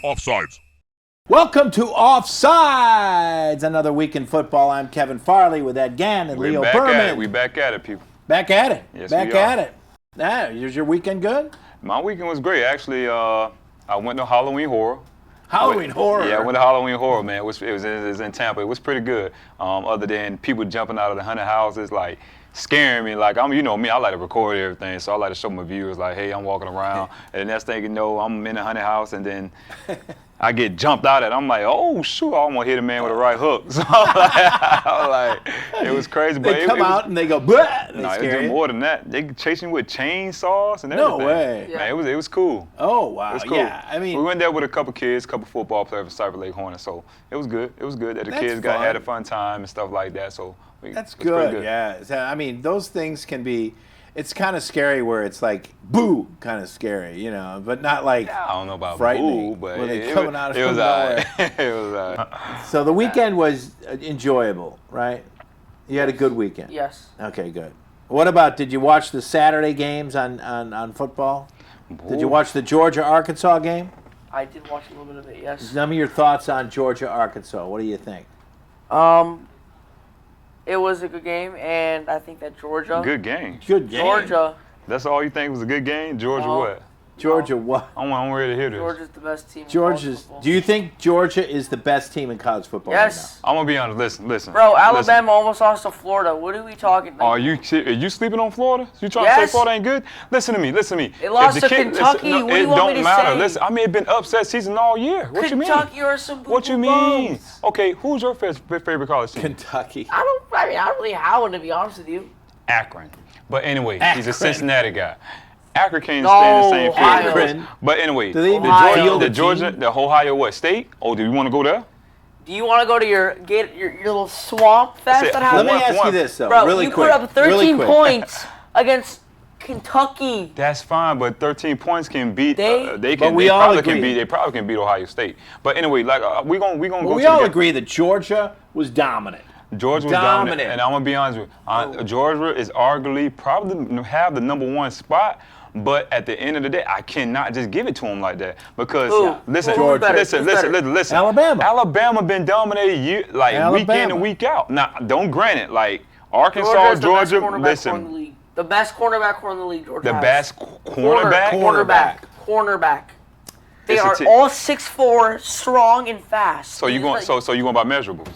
Offsides. Welcome to Offsides, another week in football. I'm Kevin Farley with Ed Gant and Leo Berman. We back at it, people. Back at it. Yes, back we are. at it. Was your weekend good? My weekend was great. Actually, I went to Halloween Horror. Halloween Horror? Yeah, I went to Halloween Horror, man. It was in Tampa. It was pretty good. Other than people jumping out of the haunted houses, like scaring me. Like you know me, I like to record everything, so I like to show my viewers, like, hey, I'm walking around, and the next thing you know, I'm in the haunted house, and then I get jumped out at. I'm like, oh shoot, I almost hit a man with a right hook. So I was like, it was crazy. But They come out and they go, bleh, and no, they it scare was you. more than that. They chasing with chainsaws and everything. No way. Man, it was cool. Oh, wow. It was cool. Yeah, I mean, we went there with a couple kids, a couple football players from Cyber Lake Hornets, so it was good. It was good that the That's kids fun. had a fun time and stuff like that. So that's it was pretty good. Yeah. So, I mean, those things can be, it's kind of scary where it's like, boo, kind of scary, you know, but not like I don't know about frightening. boo, but when they it coming was, out of it was nowhere. it was So the weekend was enjoyable, right? You had a good weekend. Yes. Okay, good. What about, did you watch the Saturday games on football? Did you watch the Georgia-Arkansas game? I did watch a little bit of it, yes. Some of your thoughts on Georgia-Arkansas. What do you think? It was a good game, and I think that Georgia. Good game. Good game. Georgia. That's all you think was a good game? Georgia No. what? Georgia what? I'm ready to hear this. Georgia's the best team. in college Georgia's. football. Do you think Georgia is the best team in college football Yes. I'm gonna be honest. Listen. Bro, Alabama Listen. almost lost to Florida. What are we talking about? Are you sleeping on Florida? You trying to Yes. say Florida ain't good? Listen to me. They lost to Kentucky. What do you want me to It don't matter. say? Listen, I mean, it's been upset season all year. What you mean? Kentucky are some What you boo-boo mean? bums. Okay, who's your favorite college team? Kentucky. I don't really have one, to be honest with you. Akron. But anyway, he's a Akron. Cincinnati guy. Akron can't No, stay in the same field. Ohio. Akron. But anyway, Do they even field a Georgia, team? the Ohio what state? Oh, do you want to go there? Do you want to go to your little swamp fest Said, that Let happened? me ask you One. this, though, Bro, really you quick. put up 13 really quick. points against Kentucky. That's fine, but 13 points can beat. They- But we all agree. They probably can beat Ohio State. But anyway, like we gonna But go. we to all the, agree that Georgia was dominant. Georgia was dominant, and I'm gonna be honest with you. Georgia is arguably probably have the #1 spot. But at the end of the day, I cannot just give it to them like that because Who? listen, Who's better? listen. Who's better? Alabama been dominated week in Alabama. and week out. Now, don't grant it. Like Arkansas, Georgia's the Georgia, best cornerback core in the listen, league. The best cornerback core in the league, Georgia the has. best Cornerback. They It's a are team. all 6'4", strong and fast. So you going? So you going by measurables?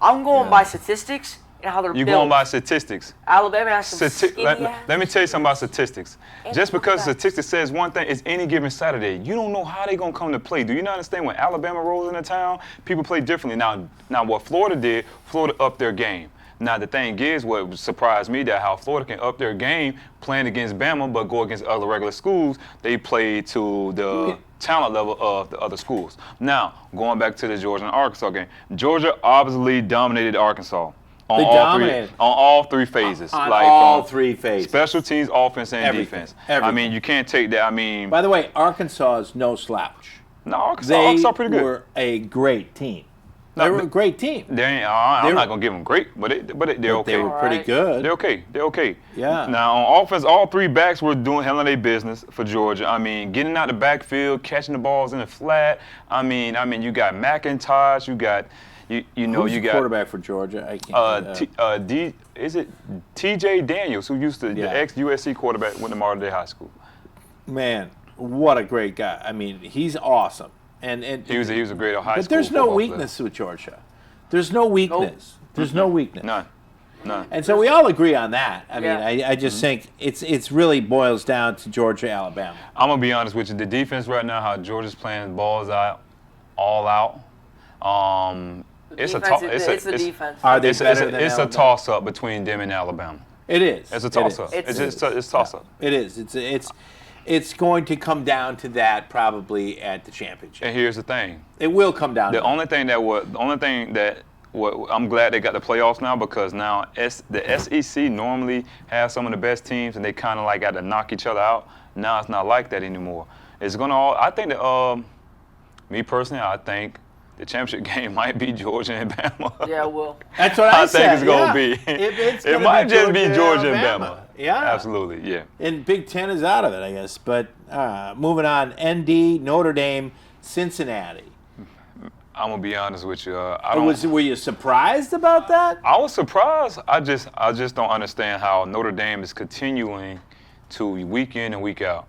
I'm going by statistics and how they're You built. going by statistics? Alabama has some skinny Let ass. me tell you something about statistics. And Just because quarterbacks. statistics says one thing, it's any given Saturday. You don't know how they're going to come to play. Do you not understand when Alabama rolls into town, people play differently. Now what Florida did, Florida upped their game. Now, the thing is, what surprised me that how Florida can up their game playing against Bama, but go against other regular schools, they play to the talent level of the other schools. Now, going back to the Georgia and Arkansas game, Georgia obviously dominated Arkansas. They dominated. On all three phases. On like all from three phases. Special teams, offense, and Everything. defense. Everything. I mean, you can't take that. I mean, By the way, Arkansas is no slouch. no, Arkansas, They Arkansas pretty good. were a great team. No, They were but- a great team. They ain't, They I'm were- not gonna give them great, but they're okay. They were pretty Alright. good. They're okay. They're okay. Yeah. Now on offense, all three backs were handling their business for Georgia. I mean, getting out the backfield, catching the balls in the flat. I mean, you got McIntosh, you got, you know, Who's you the got quarterback for Georgia? I can't. is it T.J. Daniels, who used to Yeah. the ex-USC quarterback, went to Mater Dei High School. Man, what a great guy. I mean, he's awesome. And He was a great high school. But there's no football weakness with Georgia. There's no weakness. There's no weakness. player. None. And so we all agree on that. I mean, Yeah. I just think it's really boils down to Georgia, Alabama. I'm gonna be honest with you. The defense right now, how Georgia's playing balls out, all out. It's Defense, a it's the defense. Are they it's better than a Alabama? toss-up between them and Alabama. It is. It's a It toss-up. is. It's toss-up. It is. It's going to come down to that probably at the championship. And here's the thing. It will come down. The to only thing that I'm glad they got the playoffs now because now the SEC normally has some of the best teams and they kind of like got to knock each other out. Now it's not like that anymore. It's gonna I think that me personally, I think the championship game might be Georgia and Bama. Yeah, it will. That's what I think said. it's gonna yeah. be. It's It gonna might be just be Georgia and Alabama. Bama. Yeah, Absolutely, yeah. And Big Ten is out of it, I guess. But moving on, ND, Notre Dame, Cincinnati. I'm gonna be honest with you. Were you surprised about that? I was surprised. I just don't understand how Notre Dame is continuing to week in and week out.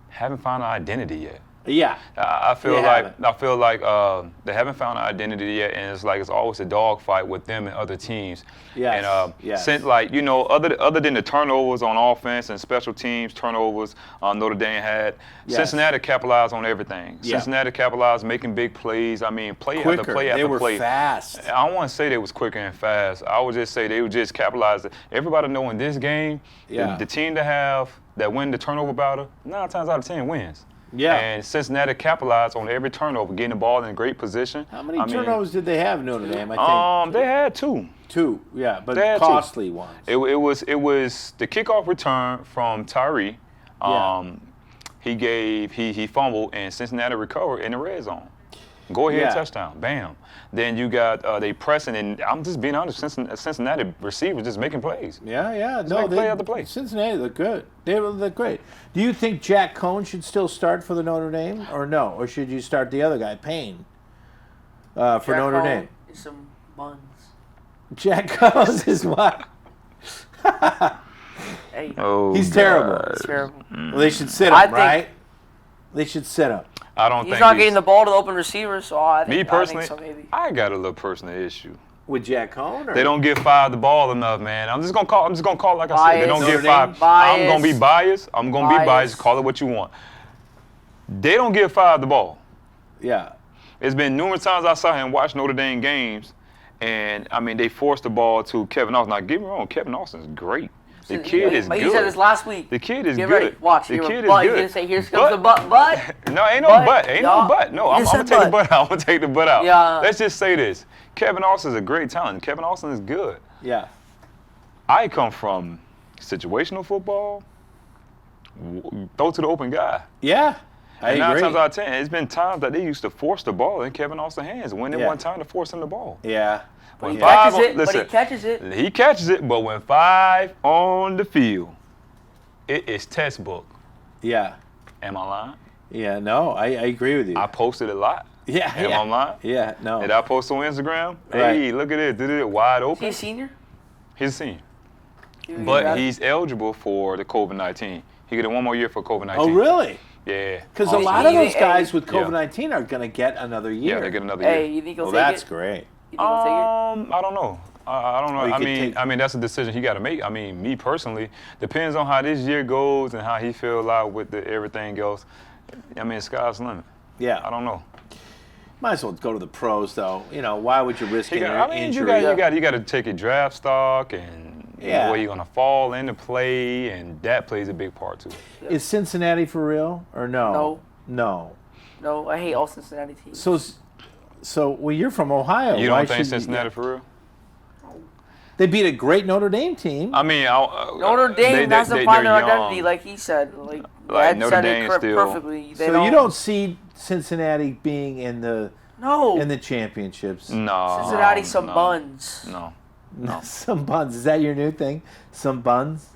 Haven't found an identity yet. Yeah. I feel like they haven't found an identity yet, and it's like it's always a dogfight with them and other teams. Yes. And yes. since other than the turnovers on offense and special teams turnovers Notre Dame had, Yes. Cincinnati capitalized on everything. Yeah. Cincinnati capitalized making big plays. I mean, play Quicker. after play after They were play. fast. I don't want to say they was quicker and fast. I would just say they would just capitalize. Everybody know in this game, Yeah. the team that win the turnover battle, 9 times out of 10 wins. Yeah. And Cincinnati capitalized on every turnover, getting the ball in great position. How many turnovers did they have, Notre Dame? I think they had 2. 2. Yeah, but They had costly ones. It was the kickoff return from Tyree. He fumbled and Cincinnati recovered in the red zone. Go ahead, touchdown, bam. Then you got they pressing, and I'm just being honest. Cincinnati receivers just making plays. Yeah. No, play after play. Cincinnati look good. They look great. Do you think Jack Cohn should still start for the Notre Dame, or no? Or should you start the other guy, Payne, for Notre Dame? Some buns. Jack Cohn is what? Hey, He's terrible. it's terrible. Well, they should sit him, I think- right? They should sit him. I don't He's think not getting the ball to the open receiver, so I think, Me personally, I think so, maybe. I got a little personal issue. With Jack Cohn? Or? They don't give five the ball enough, man. I'm just gonna call like I said. They don't Bias. give five. Bias. I'm gonna be biased. I'm gonna be Bias. biased. Call it what you want. They don't give five the ball. Yeah. It's been numerous times I saw him watch Notre Dame games, and I mean they forced the ball to Kevin Austin. Now get me wrong, Kevin Austin is great. The kid is But good. he said this last week. The kid is Get good. ready. Watch. The You're kid a is butt. good. He's gonna say, "Here comes the butt." No, ain't no Butt, butt. Ain't y'all. no butt. No, You I'm just gonna said take the butt. butt out. I'm gonna take the butt out. Yeah. Let's just say this: Kevin Austin is a great talent. Kevin Austin is good. Yeah. I come from situational football. Throw to the open guy. Yeah. I And 9 agree. times out of 10, it's been times that they used to force the ball in Kevin Austin's hands when it Yeah. wasn't time to force him the ball. Yeah. When He five catches on- it, but he listen, catches it. He catches it, but when 5 on the field, it is textbook. Yeah. Am I lying? Yeah. No, I agree with you. I posted a lot. yeah. Am I lying? Yeah. No. Did I post on Instagram? Right. Hey, look at it. Did it wide Is he open? a senior? He's a senior. You But got it? he's eligible for the COVID-19. He get 1 more year for COVID-19. Oh, really? Yeah. Because a Oh, lot of those hey, guys with yeah. COVID-19 are going to get another year. Yeah, they get another Hey, year. you think he'll Well, take that's it? great. You think he'll take I don't know. I don't know. Or you I could mean, take- that's a decision he got to make. I mean, me personally, depends on how this year goes and how he feels out with everything else. I mean, sky's the limit. Yeah. I don't know. Might as well go to the pros, though. You know, why would you risk an I mean, injury? you got to take your draft stock and Yeah. where you're gonna fall into play, and that plays a big part too. Is Cincinnati for real or no? No. No. it? No, I hate all Cincinnati teams. So well, you're from Ohio. You Why don't think should Cincinnati for real? They beat a great Notre Dame team. I mean, Notre Dame doesn't find their they're young. identity, like he said. Like Like Ed Notre said Dame it still- perfectly. They So you don't see Cincinnati being in the No. championships. No. Cincinnati some no, buns. No. Some buns. Is that your new thing? Some buns?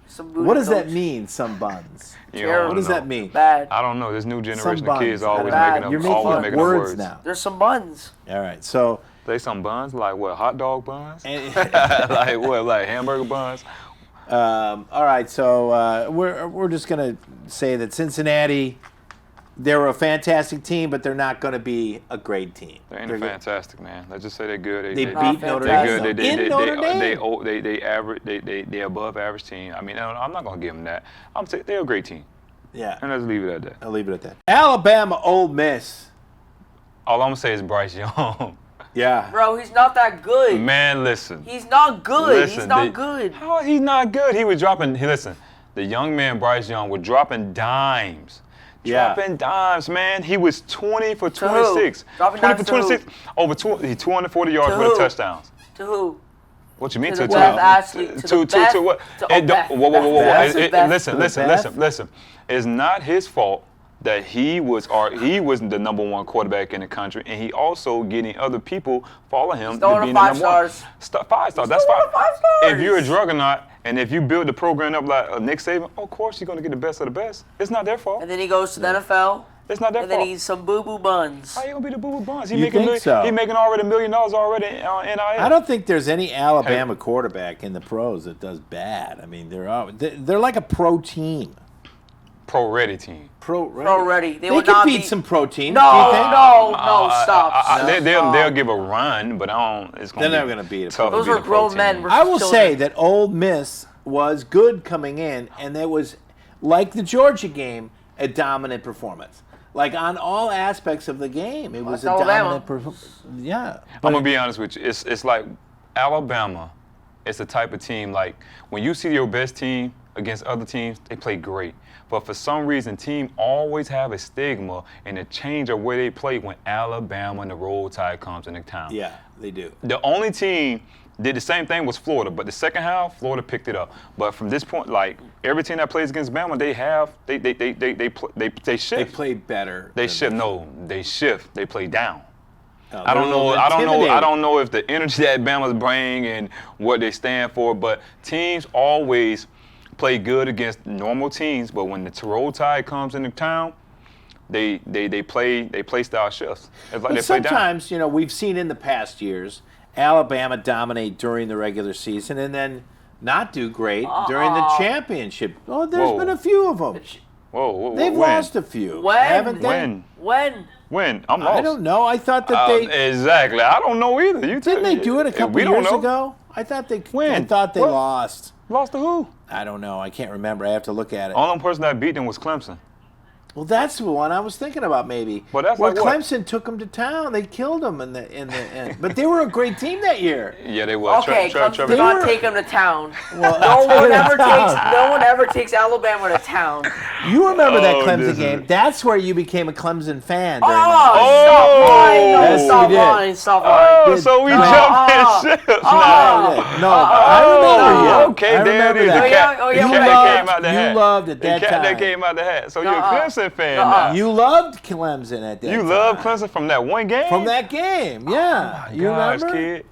Some booty What does that goats. mean? Some buns. You Terrible. don't What does know. that mean? Bad. I don't know. This new generation Some of buns. kids always Bad. making up, You're always making making up up words words. now. There's some buns. All right. So They some buns like what? Hot dog buns? and- Like what? Like hamburger buns? all right. So we're just gonna say that Cincinnati, they're a fantastic team, but they're not going to be a great team. They ain't They're fantastic, man. Let's just say they're good. They they, beat Notre fantastic. Dame. They're good. In Notre Dame. They average. They above average team. I mean, I'm not gonna give them that. I'm saying they're a great team, Yeah. and let's leave it at that. I'll leave it at that. Alabama, Ole Miss. All I'm gonna say is Bryce Young. Yeah. Bro, he's not that good. Man, listen. He's not good. He's Listen, not good. How he's not good? He was dropping. Listen, the young man Bryce Young was dropping dimes. Yeah. Dropping dimes, man. He was 20 for To who? 26. Dropping 20 dimes for to who? 26. Over 240 yards To with the who? touchdowns. To who? What you mean To the to best athlete, to the best- what? to- It don't- best, whoa. best, Listen, best. listen. It's not his fault that he was the number one quarterback in the country, and he also getting other people follow him to throwing being the the 5 number one. stars. 5 stars. That's throwing fine. the 5 stars. If you're a juggernaut, and if you build the program up like Nick Saban, of course you're going to get the best of the best. It's not their fault. And then he goes to the NFL. It's not their And fault. then he's some boo-boo buns. How you gonna be the boo-boo buns? He You making think so? He making already $1 million already on NIL. I don't think there's any Alabama quarterback in the pros that does bad. I mean, they're like a pro team. Pro-ready team. Pro-ready. They would could not beat be some pro teams. No, do you think? no, stop. They'll give a run, but I don't. It's gonna They're be never gonna beat a tough pro to Those beat are a pro grown men team. versus I will children. say that Ole Miss was good coming in, and there was, like the Georgia game, a dominant performance. Like on all aspects of the game, it was a That's Alabama. dominant performance. Yeah. I'm gonna be honest with you. It's like Alabama. It's the type of team like when you see your best team against other teams, they play great. But for some reason, teams always have a stigma and a change of where they play when Alabama and the Roll Tide comes into town. Yeah, they do. The only team did the same thing was Florida, but the second half, Florida picked it up. But from this point, like every team that plays against Bama, they shift. They play better. They than shift. No, they shift. They play down. No, I don't they're a little know. I intimidating. don't know if the energy that Bama's bring and what they stand for, but teams always play good against normal teams. But when the Roll Tide comes into town, they play style shifts. It's like But they play down. sometimes, we've seen in the past years, Alabama dominate during the regular season and then not do great during the championship. Oh, there's Whoa. been a few of them. Whoa, They've when? lost a few, When? haven't they? When? I'm lost. I don't know. I thought that they exactly. I don't know either. didn't they do it a couple we don't years know. ago. I thought they When? I thought they What? lost. Lost to who? I don't know. I can't remember. I have to look at it. Only person that beat them was Clemson. Well, that's the one I was thinking about, maybe. But that's where like what? Clemson took them to town. They killed them in the end. But they were a great team that year. Yeah, they were. Okay, Trevor. Clemson did not were- take them to town. Well, No one ever takes Alabama to town. You remember that Oh, Clemson this is- game? That's where you became a Clemson fan. During Stop lying. No, Yes, stop you did. lying. Stop lying. Oh, so we jumping ships now. I remember you. Okay, I there it remember is. that. The cat, Oh, the yeah, cat yeah, that came out the you hat. loved at that the cat that time. came out the hat. So you're a Clemson fan now. You loved Clemson at that You time. love Clemson from that one game? From that game, yeah. You Gosh, remember? kid.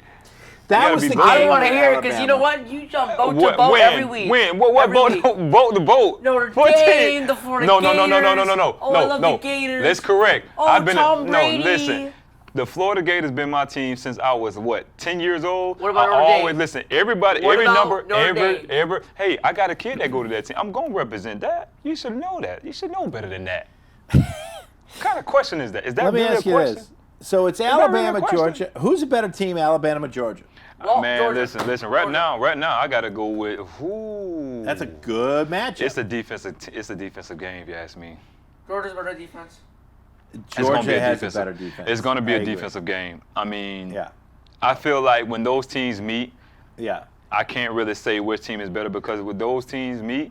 That gotta was be the blue. game. I don't want to with hear it because you know Alabama. what? You jump boat to boat every week. When? What Every boat? week. Boat to boat. Notre What Dame, team? the Florida No. Gators. Oh, I love no. the Gators. That's correct. Oh, Tom Brady. No, listen. The Florida Gators been my team since I was 10 years old. What about I Notre Dame? always listen. Everybody, What every about number, Notre Dame? every. Hey, I got a kid that go to that team. I'm gonna represent that. You should know that. You should know better than that. What kind of question is that? Is that Let me really ask a you question? this. So it's that really a Alabama, question? Georgia. Who's a better team, Alabama, Georgia? Well, Man, Georgia. listen. Right now, I gotta go with who? That's a good matchup. It's a defensive game, if you ask me. Georgia's better defense. It's gonna be Georgia a has defensive. a better defense. It's gonna be I a agree. defensive game. I mean, Yeah, I feel like when those teams meet, yeah. I can't really say which team is better because when those teams meet,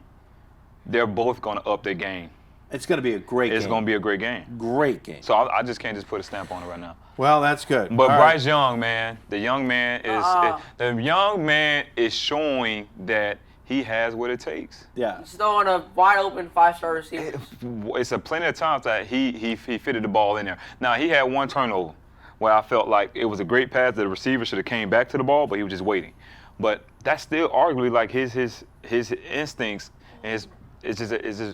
they're both gonna up their game. It's going to be a great game. It's gonna be a great game. Great game. So I just can't just put a stamp on it right now. Well, that's good. But All Bryce right. Young, man, the young man is showing that he has what it takes. Yeah. He's throwing a wide open 5-star receiver. It's a plenty of times that he fitted the ball in there. Now he had one turnover where I felt like it was a great pass that the receiver should have came back to the ball, but he was just waiting. But that's still arguably like his instincts and his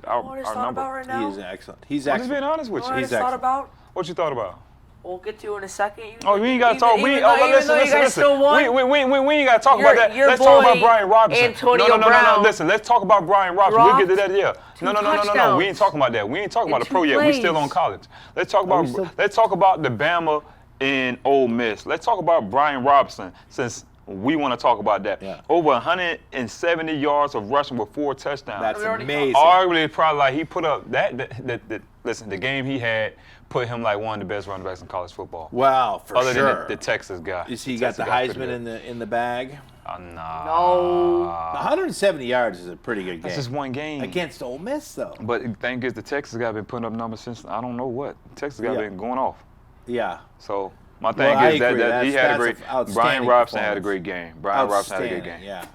our What I thought number. about right He now? is excellent. He's I'm just being excellent. honest with What you. I He's just thought excellent. about? What you thought about? We'll get to in a second. Oh, we ain't got to talk. Even though you guys still won, We ain't got to talk Your- about that. your Let's talk about boy, Brian Robinson. Antonio No. Brown, Listen, let's talk about Brian Robinson. We'll get to that. Yeah. two No. We touchdowns ain't talking about that. We ain't talking in about the 2 pro yet. We plays. still on college. Let's talk we still- about. Let's talk about the Bama and Ole Miss. Let's talk about Brian Robinson since we want to talk about that. Yeah. Over 170 yards of rushing with 4 touchdowns. That's We already amazing. Arguably, probably like he put up listen, the game he had put him like one of the best running backs in college football. Wow, for Other sure. than the Texas guy. You see, he got the Heisman in the bag. Nah. No. 170 yards is a pretty good game. That's just one game. Against Ole Miss, though. But the thing is, the Texas guy been putting up numbers since I don't know what. Texas guy Yeah. been going off. Yeah. So My thing I is that, agree. that he had a great. That's an outstanding Brian Robson had a performance. great game. Brian Robson had a good Outstanding, game. Yeah.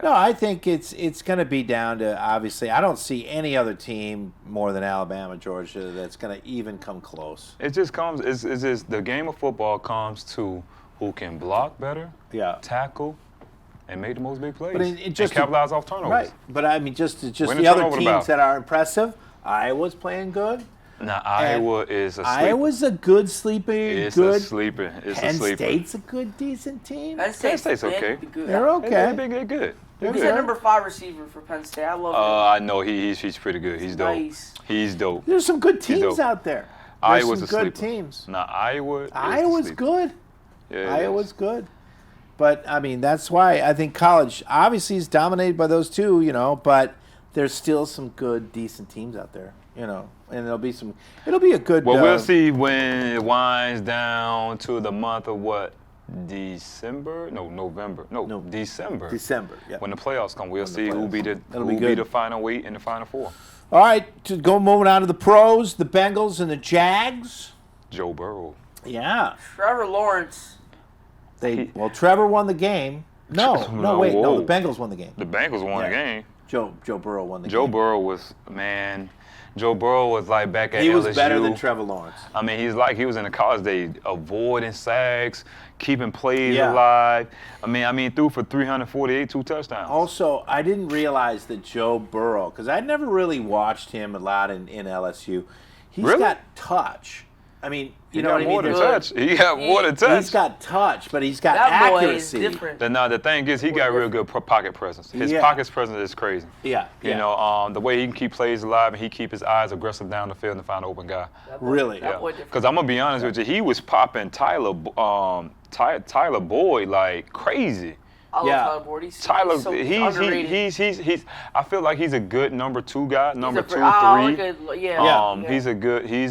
No, I think it's going to be down to, obviously, I don't see any other team more than Alabama, Georgia, that's going to even come close. It just comes. It's just the game of football comes to who can block better, Yeah. tackle, and make the most big plays, But it just and capitalize off turnovers. Right. But I mean, just Win the the other turnover teams battle. that are impressive. Iowa's playing good. Now Iowa is a sleeper. Iowa's a good sleeper. It's good. a sleeper. It's Penn a sleeper. State's a good, decent team. Penn State's okay. Good. They're okay. They're good. They're Who's good. that number 5 receiver for Penn State? I love him. I know he's pretty good. He's dope. Nice. He's dope. There's some good teams dope. out there. There's Iowa's some a good sleeper. teams. Now Iowa. Iowa's sleeper. good. Yeah, it Iowa's is. good. But, I mean, that's why I think college obviously is dominated by those two, but there's still some good, decent teams out there, and it'll be a good. Well, we'll see when it winds down to the month of what? December? No, November. No, December. December, yeah. When the playoffs come, we'll see who playoffs be the come. It'll who be be good. the final 8 and the final 4. All right, to go moving on to the pros, the Bengals and the Jags. Joe Burrow. Yeah. Trevor Lawrence. Trevor won the game. No, whoa. the Bengals won the game. The Bengals won Yeah. the game. Joe Burrow won the Joe game. Burrow was like back at He LSU. was better than Trevor Lawrence. I mean, he was in the college days, avoiding sacks, keeping plays Yeah. alive. I mean, threw for 348, 2 touchdowns. Also, I didn't realize that Joe Burrow, because I'd never really watched him a lot in LSU. He's Really? got touch. I mean, He you know got what I more mean? than touch. He got more than touch. He's got touch, but he's got That boy is accuracy. different. The thing is, he got real good pocket presence. His Yeah. pocket presence is crazy. Yeah, You know, the way he can keep plays alive and he keep his eyes aggressive down the field and find an open guy. Really. That boy different. Because I'm gonna be honest with you, he was popping Tyler Boyd like crazy. I love Yeah. Tyler Boyd. He's underrated. He's I feel like he's a good number 2 guy, number 2, 3. Yeah. He's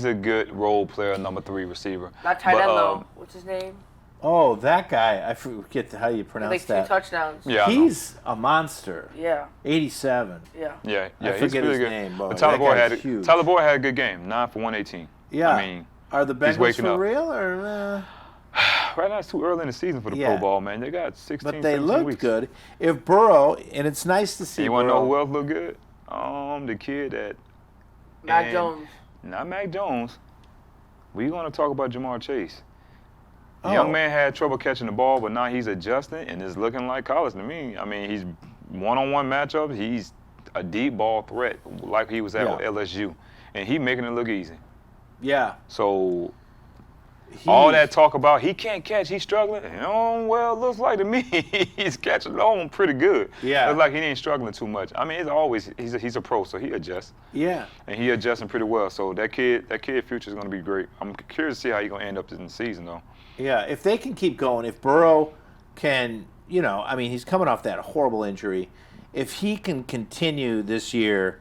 a good role player, number 3 receiver. Not tight But, end though. What's his name? Oh, that guy. I forget how you pronounce Like 2 that. touchdowns. Yeah, I know. He's a monster. Yeah. 87. Yeah. Yeah, I he's forget pretty his good. name, But but Tyler that Boyd guy's had huge. Tyler Boyd had a good game, 9 for 118. Yeah. I mean, Are the he's Bengals waking for up. real or? Right now it's too early in the season for the Yeah. Pro Bowl, man. They got 16, But they 17 looked weeks. good. If Burrow, and it's nice to see. You want to know Burrow. who else looked good? The kid that. Mac and- Jones. Not Mac Jones. We're going to talk about Jamar Chase. The Oh. young man had trouble catching the ball, but now he's adjusting and it's looking like college to me. I mean, he's one-on-one matchups. He's a deep ball threat like he was at Yeah. LSU, and he making it look easy. Yeah. So all that talk about he can't catch, he's struggling. Well, it looks like to me he's catching on pretty good. Yeah. Looks like he ain't struggling too much. I mean, it's always he's a pro, so he adjusts. Yeah. And he adjusting pretty well. So that kid future is going to be great. I'm curious to see how he's going to end up in the season, though. Yeah. If they can keep going, if Burrow can, I mean, he's coming off that horrible injury. If he can continue this year,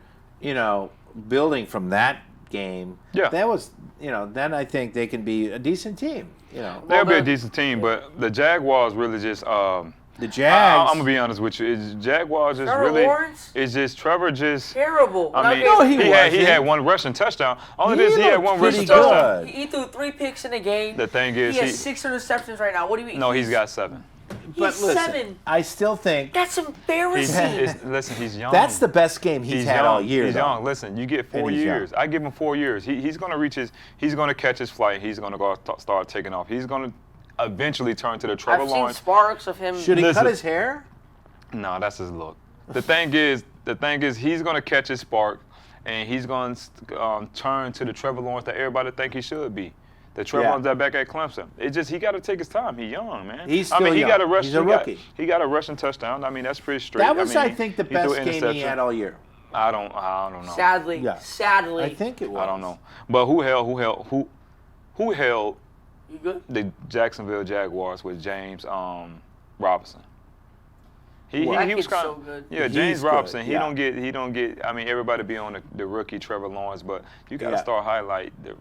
building from that game, that was, then I think they can be a decent team. They'll be a decent team, but the Jaguars really just. The Jags. I'm gonna be honest with you. Jaguars just Trevor really. Lawrence? It's just Trevor just. Terrible. I mean, No, he he wasn't. had one rushing touchdown. Only He this, he had looked one pretty rushing good. touchdown. He threw 3 picks in a game. The thing is, he has 6 interceptions right now. What do you mean? no, he's got 7. But He's listen, 7. I still think That's embarrassing. Listen, he's young. that's the best game he's had young. all year. He's though. young. Listen, you get 4 And he's years. young. I give him 4 years. He's going to reach he's going to catch his flight. He's going to go start taking off. He's going to eventually turn to the Trevor I've seen Lawrence. sparks of him. Should he Listen. cut his hair? No, that's his look. The thing is, he's going to catch his spark, and he's going to turn to the Trevor Lawrence that everybody think he should be. The Trevor Lawrence that back at Clemson. It's just he got to take his time. He's young, man. He's still I mean, he young. got a rush. He's a rookie. He got a rushing touchdown. I mean, that's pretty straight. That was, I I think, the he threw best an game he interception. had all year. I don't know. Sadly. Yeah. Sadly. I think it was. I don't know. But who held You good? the Jacksonville Jaguars with James Robinson? He That was kid's kind so of good. James He's Robinson. good, He yeah. don't get. I mean, everybody be on the rookie Trevor Lawrence, but you got to Yeah. start highlight the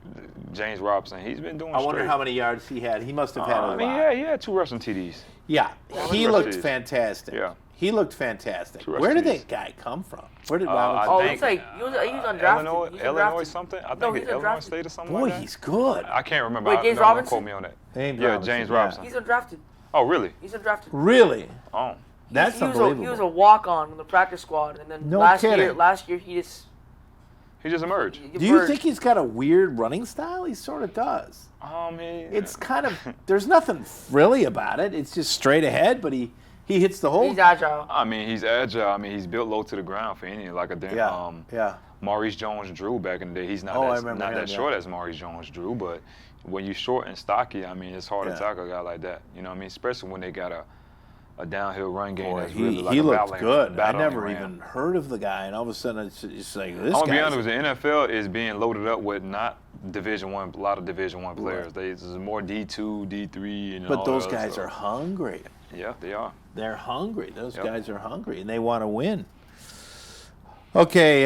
James Robinson. He's been doing. I wonder straight. how many yards he had. He must have had a I mean, lot. he had 2 rushing TDs. Yeah, he rushing looked TDs. fantastic. Yeah. He looked fantastic. True Where did cheese. that guy come from? Where did I Oh, think, it's like he was undrafted. He's Illinois undrafted. something? I No, think he's it's Illinois undrafted. State or something Boy, like that. he's good. I can't remember. Wait, James Don't Robinson? quote me on that. James Yeah, Robinson, James yeah. Robinson. He's undrafted. Oh, really? He's undrafted. Really? Oh. That's he unbelievable. was a walk-on in the practice squad, and then No last kidding. year he just. He just emerged. Do you think he's got a weird running style? He sort of does. It's kind of, there's nothing frilly about it. It's just straight ahead, but he hits the hole. He's agile. I mean, he's agile. I mean, he's built low to the ground for any like a damn. Yeah. Maurice Jones-Drew back in the day. He's not I that, remember not him, that short as Maurice Jones-Drew, but when you're short and stocky, I mean, it's hard to tackle a guy like that. You know what I mean? Especially when they got a downhill run game that's really like he a looked battling, good. I battling never ram. even heard of the guy, and all of a sudden it's like this I'm guy. gonna be honest, the NFL is being loaded up with not Division I, a lot of Division I players. There's more D2, D3, and But all those that other guys stuff. are hungry. Yeah, they are. They're hungry. Those Yep. guys are hungry, and they want to win. Okay,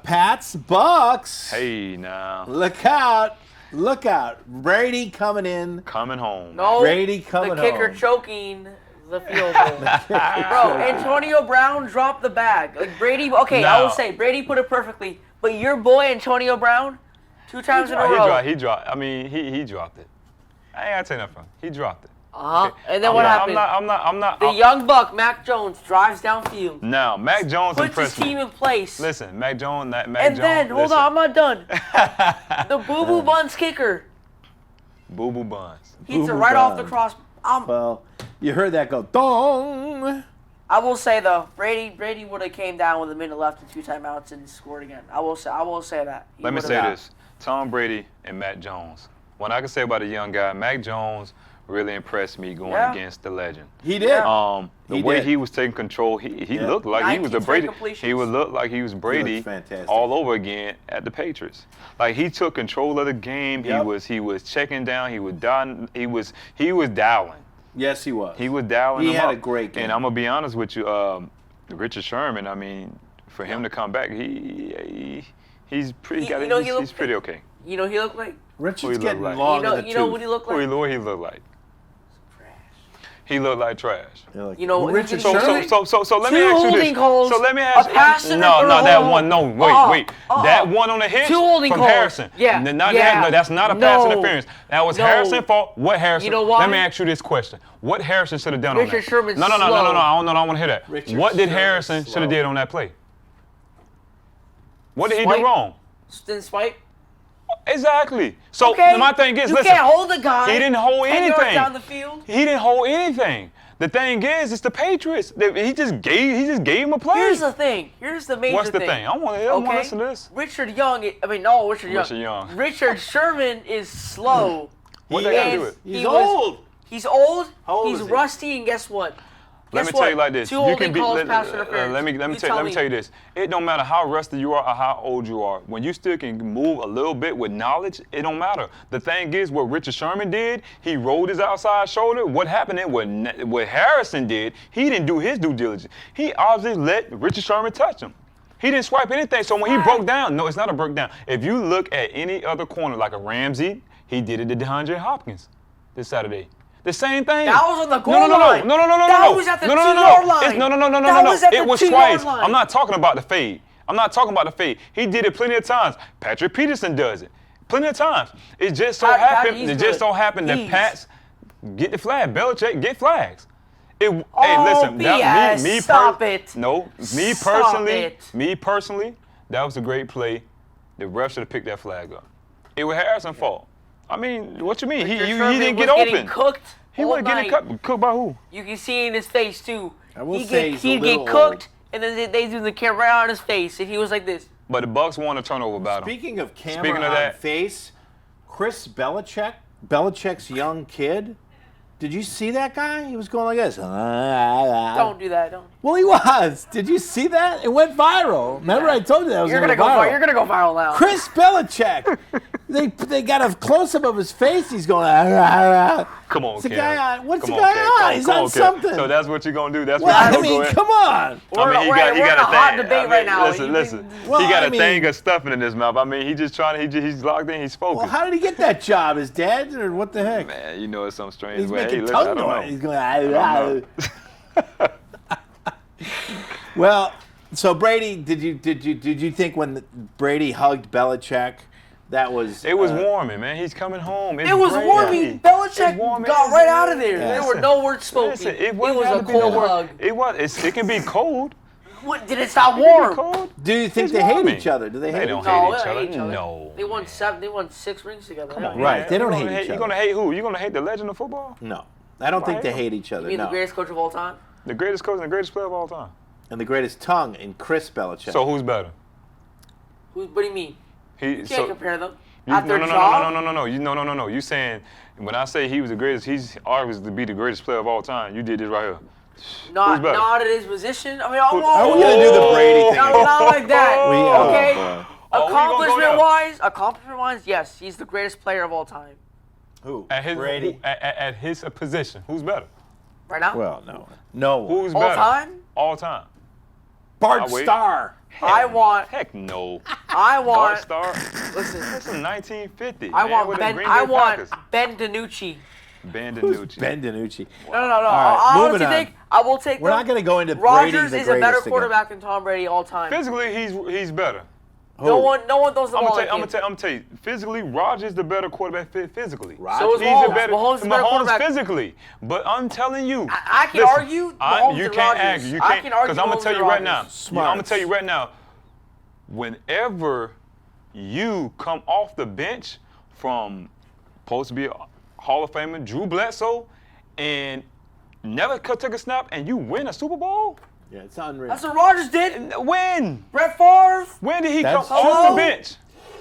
Pats, Bucks. Hey, now Look out. Look out. Brady coming in. coming home. No, Brady coming the kicker home. choking the field goal. Bro, Antonio Brown dropped the bag. Like Brady, okay, I will No. say Brady put it perfectly, but your boy Antonio Brown, 2 times in a row. He dropped. I mean, he dropped it. I ain't gotta take nothing from him. He dropped it. And then what happened? I'm not. The young buck, Mac Jones, drives downfield, Now, Mac Jones puts his impressed team me. in place. Listen, Mac Jones. And then, hold on, I'm not done. The Boo Boo Buns kicker Boo Boo Buns. hits it Boo Boo right off the Buns. cross. Well, you heard that go dong. I will say though, Brady would have came down with a minute left and 2 timeouts and scored again. I will say that. He Let me would've- say this: Tom Brady and Mac Jones. What I can say about a young guy, Mac Jones really impressed me going Yeah. against the legend. He did. The He way did. he was taking control, he Yeah. looked like he was the 19 Brady. completions. He would look like he was Brady fantastic. all over again at the Patriots. Like he took control of the game. Yep. He was checking down. He was dialing. He was dialing. Yes, he was. He was dialing. He them had up. a great game. And I'm gonna be honest with you, Richard Sherman. I mean, for him to come back, he's pretty. You know, he He's looked- pretty okay. You know, he looked like. Richard's Who he look getting like? long You know, in the you know tooth. what he looked What like? he look like? He looked like trash. They're like, You know, Richard so- Sherman? So let me Two ask you holding this. calls, So let me a ask pass you. and No, a that throw. one. No, wait. That one on the hitch 2 holding from calls. Harrison. Yeah, No, yeah. that's not a pass No. interference. That was No. Harrison's fault. What Harrison? You know why? Let me ask you this question. What Harrison should have done Richard on that? Sherman's No. slow. I don't want to hear that. Richard What did Sherman's Harrison should slow. have did on that play? What did he Swipe. do wrong? Then swipe. Exactly. So Okay. my thing is, you listen. can't hold the guy. He didn't hold 10 yards anything. down the field. He didn't hold anything. The thing is, it's the Patriots. He just gave him a play. Here's the thing. Here's the major What's the thing? I want to listen to this. Richard Young. Richard Richard Young. Richard Sherman is slow. What He they gotta is- do with? he He's was- old. He's old. How old He's is he? rusty, and guess what? Let Guess me tell you what? like this. 2 You holding can be. calls, Let pass interference. me You tell you this. It don't matter how rusty you are or how old you are. When you still can move a little bit with knowledge, it don't matter. The thing is, what Richard Sherman did, he rolled his outside shoulder. What happened is what Harrison did, he didn't do his due diligence. He obviously let Richard Sherman touch him. He didn't swipe anything. So when he broke down, no, it's not a break down. If you look at any other corner, like a Ramsey, he did it to DeAndre Hopkins this Saturday. The same thing. That was on the goal line. No. That was at the 2-yard line. No. That was at the It was 2-yard twice. line. I'm not talking about the fade. He did it plenty of times. Patrick Peterson does it plenty of times. It just so happened. he's It just good. so happened that He's- Pats get the flag. Belichick get flags. Hey, Oh, listen. BS. Stop it. No, Stop it. me personally, that was a great play. The ref should have picked that flag up. It was Harrison's fault. I mean, what you mean? He Richard Sherman didn't was get getting open. cooked. He all wasn't getting night. cooked by who? You can see in his face too. I will say he's a he'd little get cooked, and then they do the camera right on his face, and he was like this. But the Bucs won a turnover battle. Speaking of camera Speaking of on that- face, Chris Belichick's young kid. Did you see that guy? He was going like this. Don't do that. Don't. Well, he was. Did you see that? It went viral. Remember, I told you that was You're going gonna to go. viral. You're gonna go viral now. Chris Belichick. they got a close up of his face. He's going. Come on, What's the Ken. guy on? What's Come the guy Ken. on? Come He's come on Ken. something. So that's what you're gonna do. That's Well, what I you're mean, gonna go come on. We're in a hot debate right now. Listen. Well, he got I a mean- thing of stuffing in his mouth. I mean, he's locked in. He's focused. Well, how did he get that job? His dad, or what the heck? Man, you know it's some strange He's way. making Hey, listen, I tongue don't noise. know. He's going. I don't know. Well, so Brady, did you think when Brady hugged Belichick, that was It was warming, man. He's coming home. It's It was great. warming. Belichick got right out of there. There were no words spoken. Listen, it was a to be cold no word. hug. It can be cold. What, did it stop It can be warm? cold. Do you think It's they hate warming. each other? Do they hate They don't each other? hate No, each they other. hate each other. No. They won 7. They won 6 rings together. Come on, Right, man. they don't You hate gonna each You other. gonna hate who? You gonna hate the legend of football? No, I don't think Why they hate hate each other. You mean No. the greatest coach of all time? The greatest coach and the greatest player of all time. And the greatest tongue in Chris Belichick. So who's better? What do you mean? He You can't compare them. You, At their no. job? You saying when I say he was the greatest, he's always to be the greatest player of all time. You did this right here. Not better? at his position. I mean, Are we gonna do the Brady thing? No, not like that. Okay. boy. Oh, we gonna go Accomplishment-wise, yes, he's the greatest player of all time. Who? At his Brady. at his position, who's better? Right now? Well, no. Who's all better? time? All time. Bart I'll wait. Starr. I want. Heck no. I Bart want. Starr. Listen. That's in 1950. I man, want with the Ben. Green I Bay want Packers. Ben DiNucci. Ben Who's DiNucci. Ben DiNucci? No. right, I moving honestly on. think I will take. We're them. not going to go into Brady Rodgers the is a better greatest again. quarterback than Tom Brady all time. Physically, he's better. No one throws the I'm ball gonna like him. tell you. Physically, Rodgers the better quarterback physically. So is He's Mahomes. a better Mahomes is a better quarterback. physically. But I'm telling you. I can listen, argue Mahomes you and can't Rodgers. argue. You I can't, can argue because I'm gonna Mahomes tell and you right now. Rodgers. I'm gonna tell you right now. Whenever you come off the bench from supposed to be a Hall of Famer Drew Bledsoe and never took a snap and you win a Super Bowl? Yeah, it's unreal. That's what Rodgers did. When? Brett Favre. When did he That's come off true. the bench?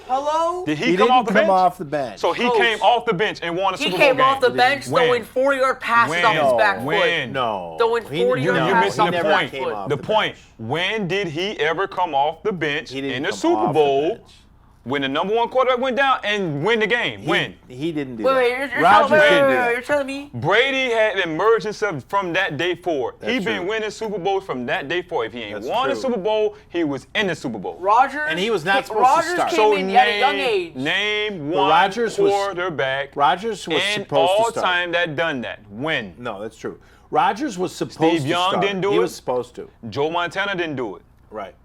Hello. Did he, He come didn't off the come bench? off the bench. So he Coach. came off the bench and won a He Super Bowl came game. off the bench When? throwing 40-yard passes When? off his back foot. When? No. Throwing 40-yard You're passes missing off the his never back point. came foot. off The the point. bench. When did he ever come off the bench He didn't in the come Super off the Bowl bench. when the number one quarterback went down and win the game? When? He didn't do Wait, that. you're Rodgers telling, didn't do wait, that. you're telling me? Brady had emerged himself from that day forward. He That's been true. winning Super Bowls from that day forward. If he ain't That's won a true. Super Bowl, he was in the Super Bowl. Rodgers. And he was not supposed to Rodgers start. came So in at a young age. name But one Rodgers was- quarterback Rodgers was in supposed all to start. time that done that. When? No, that's true. Rodgers was supposed Steve to Young start. didn't do He it? was supposed to. Joe Montana didn't do it. Right.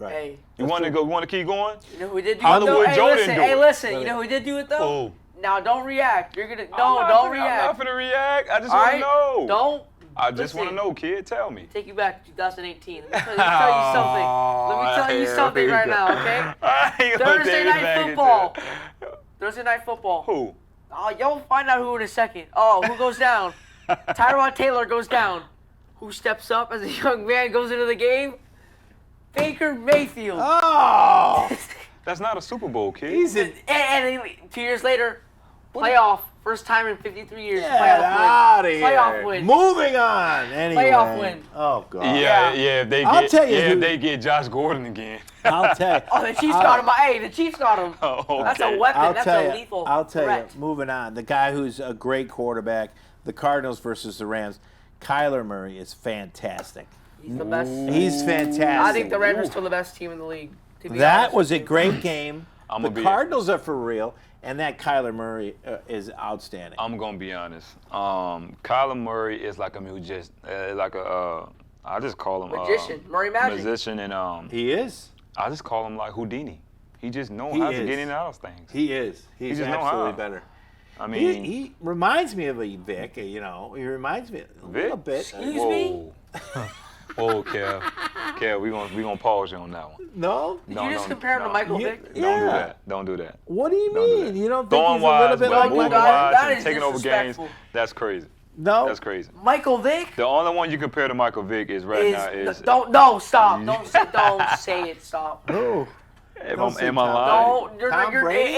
Hey, You want to go? You want to keep going? you know who did do Hollywood it though? Joe Hey, didn't listen. do Hey, it. listen. You know who did do it though? Oh. Now don't react. You're gonna I'm don't not react. finna react. I just All want right. to know. Don't. I just want to listen. know, kid. Tell me. Take you back to 2018. Let me tell you something. Let me tell you something right now, okay? I ain't gonna Thursday take it night back football. into- Thursday night football. Who? Oh, you'll find out who in a second. Oh, who goes down? Tyrod Taylor goes down. Who steps up as a young man goes into the game? Baker Mayfield. Oh! That's not a Super Bowl, kid. He's in. And 2 years later, playoff. First time in 53 years. Get Playoff out of win. here. Playoff win. Moving on. Anyway. Playoff win. Oh God. Yeah. Yeah. If they I'll get, tell you if who- they get Josh Gordon again. I'll tell you. Oh, the Chiefs got him. Hey, the Chiefs got him. Oh, That's a okay. weapon. I'll That's tell a you. lethal I'll tell threat. you. Moving on. The guy who's a great quarterback. The Cardinals versus the Rams. Kyler Murray is fantastic. He's the best. He's fantastic. I think the Rams are still the best team in the league. To be That honest was with a you. great game. I'm The gonna be- Cardinals are for real, and that Kyler Murray is outstanding. I'm gonna be honest. Kyler Murray is like a musician, I just call him Magician. Murray Magic. Musician, and He is. I just call him like Houdini. He just know He how to is. get in and out of things. He is. He's just know absolutely how. better. I mean, He reminds me of a Vic. You know, he reminds me a little bit. Excuse whoa. me? Whoa, Kev, we gonna pause you on that one. No. Did you just compare him to Michael You- Vick? Yeah. Don't do that. Don't do that. What do you Don't do mean? that. You don't think Throwing he's a little wise, bit but like moving Michael Vick? wise That and is taking over games, disrespectful. that's crazy. No. That's crazy. Michael Vick The only one you compare to Michael Vick is right now is. don't stop. Don't say it. Stop. Oh. Don't say Am I Tom. lying? Don't. Tom Brady?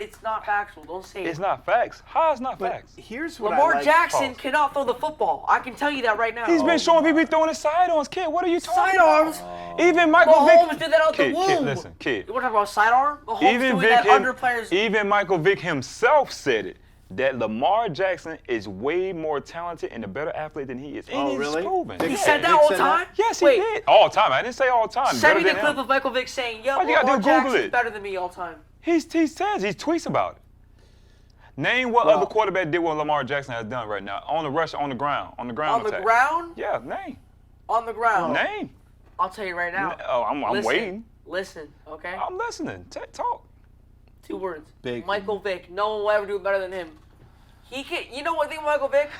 It's not factual. Don't say It's it. not facts. How is not But facts? here's what Lamar I like. Jackson Pause. cannot throw the football. I can tell you that right now. He's been showing people throwing his sidearms, kid. What are you talking Sidearms? about? Even Michael Mahomes Vick. did that out the Kid, womb. listen, kid. You want to talk about sidearm? Mahomes Even doing Vic, that under players. even Michael Vick himself said it. That Lamar Jackson is way more talented and a better athlete than he is. And Oh, it's really? proven. Vic He Yeah. said that Vic all said the that? time? Yes, he Wait, did. All time. I didn't say all time. Send Better me the than clip him. of Michael Vick saying, yo, Why you gotta Lamar do Google Jackson's it? better than me all time. He says, he tweets about it. Name what Well- other quarterback did what Lamar Jackson has done right now on the rush, on the ground On the attack. ground? Yeah, name. On the ground. Name. I'll tell you right now. Oh, I'm Listen. waiting. Listen, okay? I'm listening. Talk. 2 words. Big. Michael Vick. No one will ever do it better than him. He can. You know one thing about Michael Vick?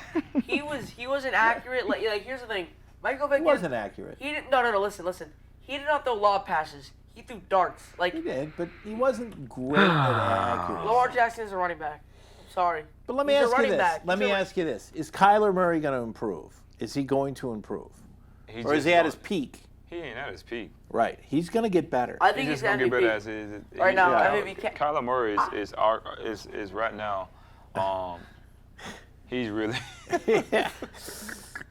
he wasn't accurate. Like here's the thing. Michael Vick It wasn't accurate. He didn't. No. Listen. He did not throw lob passes. He threw darts. Like He did, but he wasn't great at accuracy. Lamar Jackson is a running back. Sorry. But let me He's a ask you running this. back. Let me ask you this. Is Kyler Murray going to improve? Is he going to improve? Or is he at his peak? He ain't at his peak. Right. He's going to get better. I think He's he's just gonna get better as MVP. is. Right now, MVP Kyler Murray is right now. He's really. Yeah.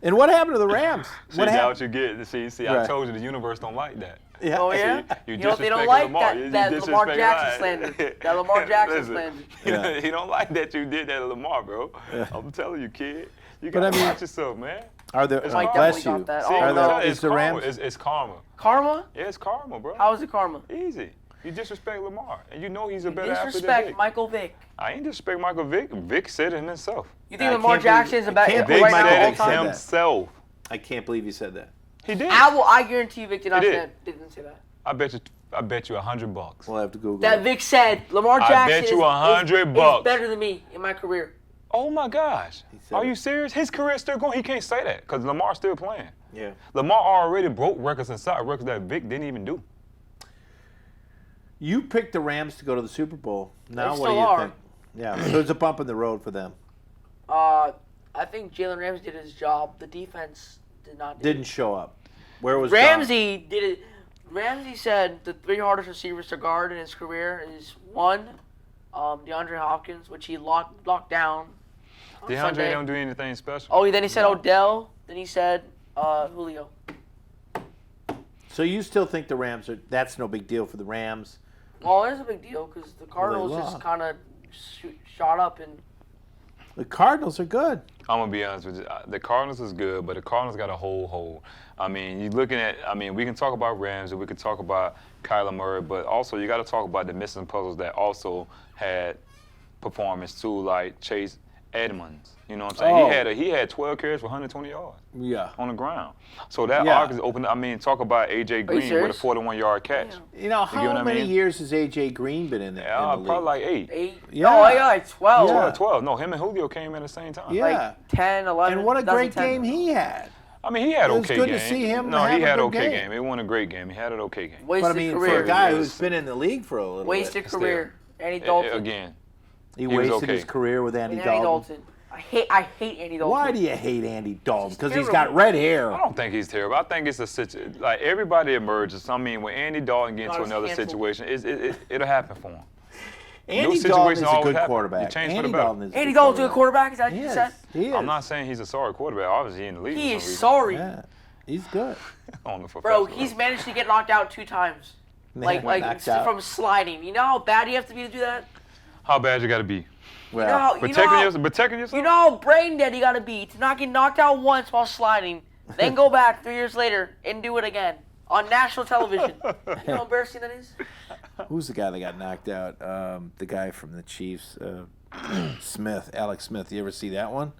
And what happened to the Rams? See, What that's happened? what you get. See, Right. I told you the universe don't like that. Yeah. Oh yeah. You know what they don't disrespecting like? Lamar. You That Lamar disrespecting Jackson Lion. slander. That Lamar Jackson Listen, slander. Yeah. He don't like that you did that to Lamar, bro. I'm telling you, kid. You But I gotta mean- watch yourself, man. Are there? It's Mike bless definitely you. got that. See, Oh, I'm no. telling you, Is it's the karma. Rams? It's karma. Karma? Yeah, it's karma, bro. How is it karma? Easy. You disrespect Lamar, and you know he's a better athlete than Disrespect Vic. Michael Vick. I ain't disrespect Michael Vick. Vic said it himself. You think I Lamar can't believe- Jackson is a I better can't right believe Vic now Michael said all it said time? that. himself. I can't believe you said that. He did. I guarantee you Vic did not He say did. that. Didn't say that. I bet you $100. We'll have to Google That it. Vic said Lamar I Jackson bet you is $100. better than me in my career. Oh my gosh. said Are it. you serious? His career's still going. He can't say that because Lamar's still playing. Yeah. Lamar already broke records inside records that Vic didn't even do. You picked the Rams to go to the Super Bowl. Now They what do still you are. think? Yeah. So it's a bump in the road for them. I think Jalen Ramsey did his job. The defense did not. Do Didn't show up. Where was Ramsey did it. Ramsey said the 3 hardest receivers to guard in his career is 1, DeAndre Hopkins, which he locked down. on DeAndre Sunday. don't do anything special. Oh, then he said Odell. Then he said Julio. So you still think the Rams are? That's no big deal for the Rams. Well, it's a big deal because the Cardinals just lost. kind of shot up and. The Cardinals are good. I'm gonna be honest with you. The Cardinals is good, but the Cardinals got a whole hole. I mean, you're looking at. I mean, we can talk about Ramsey, we can talk about Kyler Murray, but also you got to talk about the missing puzzles that also had performance too, like Chase Edmonds. You know what I'm saying? Oh. He had 12 carries for 120 yards Yeah. on the ground. So that Yeah. arc is open. I mean, talk about AJ Green with a serious? 41-yard catch. You know, get how what I many mean? years has A.J. Green been in the, Yeah, in the probably league? like 8. 8. Yeah. Oh, yeah, like 12. Yeah. 12. No, him and Julio came in at the same time. Yeah. Like 10, 11. And what a great 2010. game he had. I mean, he had It was okay good game. to see him No, have he a had good okay game. game. He won a great game. He had an okay game. But I Wasted mean, career. for a guy Yes. who's been in the league for a little Wasted bit, career. Andy Dalton. Again, he was wasted okay. his career with Andy And Dalton. Dalton. I hate Andy Dalton. Why do you hate Andy Dalton? He's Because he's terrible. got red hair. I don't think he's terrible. I think it's a situation. Like, everybody emerges. I mean, when Andy Dalton gets God, into it's another canceled. situation, it'll happen for him. Andy situation Dalton is a always good happen. quarterback. You change for Andy the better. Dalton is a Andy good Dalton's a good quarterback? Is that what He you is. said? He is. I'm not saying he's a sorry quarterback. Obviously, in the league. He for is some reason. sorry. Yeah, he's good. On the Bro, professional he's level. managed to get knocked out 2 times. Man, Like knocked out. from sliding. You know how bad you have to be to do that? How bad you got to be? Well, You know how, Protecting yourself? you know how brain dead you gotta be to not get knocked out once while sliding, then go back 3 years later and do it again on national television. You know how embarrassing that is? who's the guy that got knocked out? The guy from the Chiefs, Smith, Alex Smith. You ever see that one?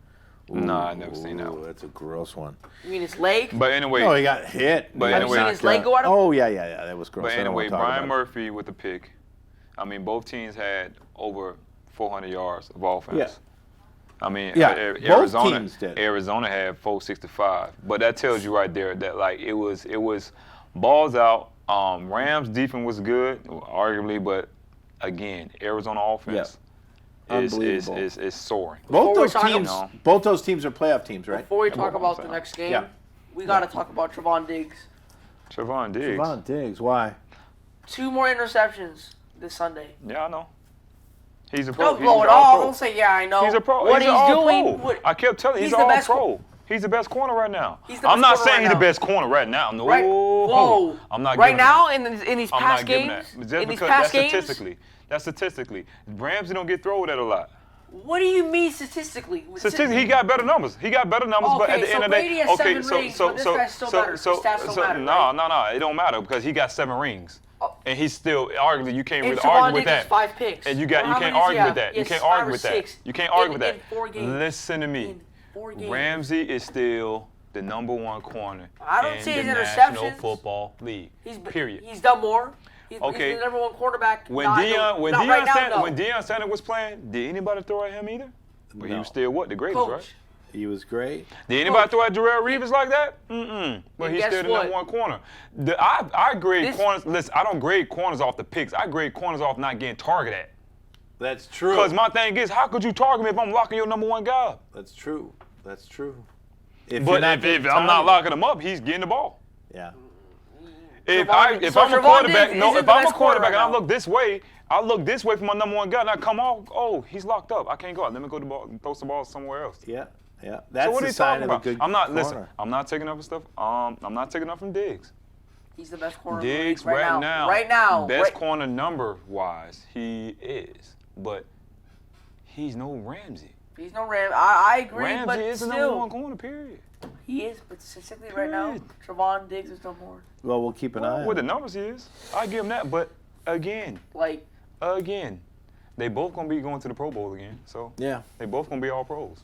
No, I never seen that one. That's a gross one. You mean his leg? But anyway, No, he got hit. But He got anyway- Have you seen his leg go out of- Oh yeah, that was gross. but I don't anyway, wanna talk Brian about it. Murphy with the pick. I mean, both teams had over 400 yards of offense. Yeah. I mean, Yeah, both Arizona, teams did. Arizona had 465, but that tells you right there that like it was balls out. Rams defense was good, arguably, but again, Arizona offense Unbelievable. is soaring. Both Before we those talk teams, about- both those teams are playoff teams, right? Before we talk about the saying. next game, Yeah. we gotta talk about Trevon Diggs. Trevon Diggs. Trevon Diggs, why? 2 more interceptions this Sunday. Yeah, I know. He's a pro. Don't He's blow an it off. all-pro. Don't say, yeah, I know. He's a pro. What he's he's an doing. all-pro. What, I kept telling you, he's he's the all best pro. He's the best corner right now. He's the I'm best not corner saying right he's the now. best corner right now. No. Right. Whoa. I'm not right giving now, that. in these I'm past not giving games, that. Just in these because past that's games, statistically. Ramsey don't get thrown at a lot. what do you mean statistically? Statistically, he got better numbers. But at the Okay, end so of the day, Brady has 7 rings, but this guy's still better. His stats don't matter, no, it don't matter because he got 7 rings. And he's still arguably you can't And really argue Trevon with Diggs that. 5 picks. And you Well, how can't many does he argue with have? that. He You has can't 5 argue or with that. 6 You can't argue with that. in 4 games. Listen to me. In 4 games. Ramsey is still the #1 corner I don't in see the his National interceptions. Football League. period. He's done more. He's Okay. the #1 quarterback. When not right now, no. Deion Sanders was playing, did anybody throw at him either? But he No. was still what? The greatest, Coach. right? He was great. Did anybody throw at Jarrell Reeves like that? But And he's guess still the what? #1 corner. I grade This- corners. Listen, I don't grade corners off the picks. I grade corners off not getting targeted at. That's true. Because my thing is, how could you target me if I'm locking your #1 guy up? That's true. That's true. If But if getting I'm not targeted- locking him up, he's getting the ball. Yeah. If So I'm a Trevon quarterback, Diggs no, isn't if the I'm a best corner quarterback and I right now. look this way, I look this way for my #1 guy, and I come off, oh, he's locked up. I can't go out. Let me go to the ball, throw some balls somewhere else. Yeah. Yeah. That's So what are the you sign talking of a about? good I'm not corner. listen. I'm not taking up for stuff. I'm not taking up from Diggs. He's the best corner in the Diggs league right now. Right now. Best corner number wise, he is, but he's no Ramsey. He's no Ram. I agree, Ramsey but is the still, #1 corner. Period. he is. But statistically, right now, Period. Trevon Diggs has done more. Well, we'll keep an eye on With the it. numbers he is, I give him that. But again, Like, they both gonna be going to the Pro Bowl again. So Yeah. they both gonna be all pros,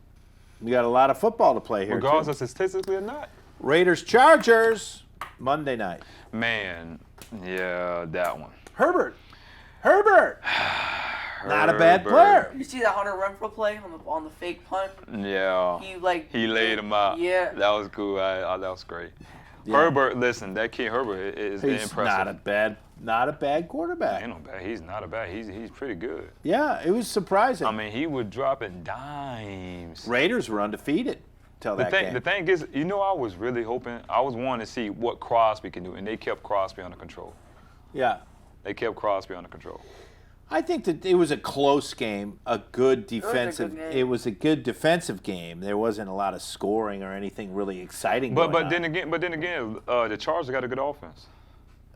We got a lot of football to play here, regardless too. of statistically or not. Raiders Chargers Monday night. Man, yeah, that one. Herbert. Not a bad player. you see that Hunter Renfrow play on the fake punt? Yeah. He laid him out. Yeah. That was cool. That was great. Yeah. Herbert, listen, that kid Herbert is He's impressive. not a bad quarterback. Ain't no bad. He's not a bad. He's pretty good. Yeah, it was surprising. I mean, he would drop in dimes. Raiders were undefeated till that game. The thing is, I was really hoping. I was wanting to see what Crosby can do, and they kept Crosby under control. Yeah. They kept Crosby under control. I think that it was a close game, a good defensive. game. It was a good defensive game. There wasn't a lot of scoring or anything really exciting. But going then on. again, the Chargers got a good offense.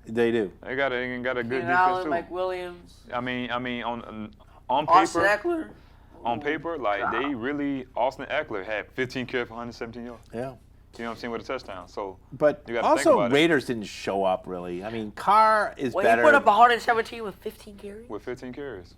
They do. They got a good Keenan defense Allen, too. Mike Williams, I mean, on Austin paper, Eckler. on paper, like they really, Austin Eckler had 15 carries for 117 yards. Yeah. You know what I'm saying, with a touchdown. So, But you gotta think also, about it. Raiders didn't show up really. I mean, Carr is Well, better. he put up 117 with 15 carries. with 15 carries.